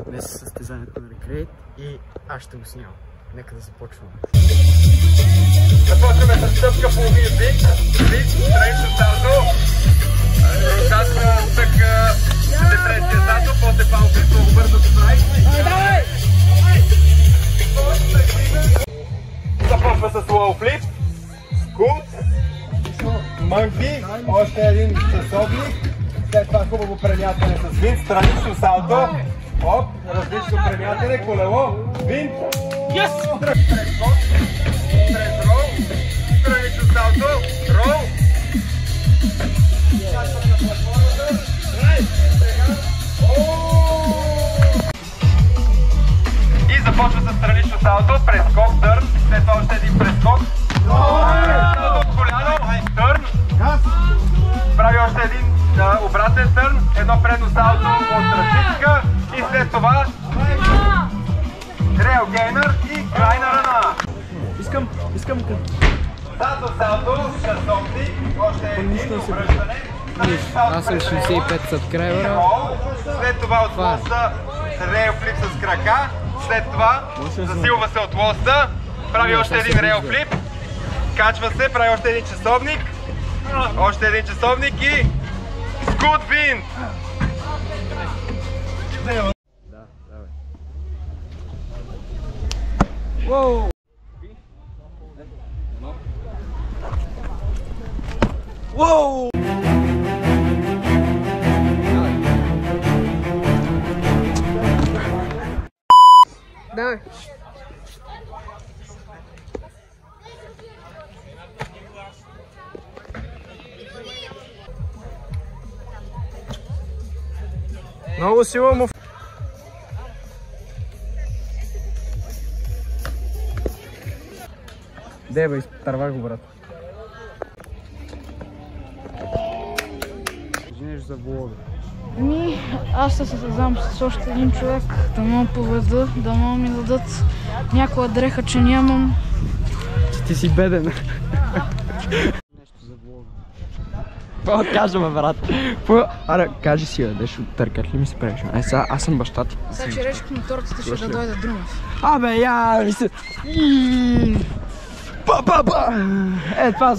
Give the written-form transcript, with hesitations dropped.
Днес е състезанието на Recreate и аз ще го снимам. Нека да започваме. Започваме с стъпка половин вик, странично старто. Ротация стъка депресия зато, после палфлип, много бързо се прави. Давай! Започва с low flip, scoot, monkey, още един часовник, след това хубаво премятане с винт, странично салто, оп, различно премятане, колело, винт, прескок, през рол, странично салто, рол, и започва с странично салто, прескок, търн, след това още един прескок, коляно, търн, прави още един обратен търн, едно предно салто от ръчичка и след това рейл гейнър и край на ръна. Искам Задно салто, часовник, още един обръщане. Аз съм 65 сабскрайбъра. След това от лоста рейл флип с крака. След това засилва се от лоста, прави още един рейл флип. Качва се, прави още един часовник. Още един часовник и скут винт. Воу! Воу! Давай! Много сила му. Деба, изтървай го, брат. Извинеш за влога. Аз се състезавам с още един човек, да ме поведа, да ми дадат някоя дреха, че нямам. Че ти си беден. Нещо за влога. Какво кажем, брат? Аре, кажи си, нещо търкат ли ми се правиш? Аз съм баща ти. Сега, че речех на тортата, ще да дойде Друмев. Абе, я ми се... Па! Е, това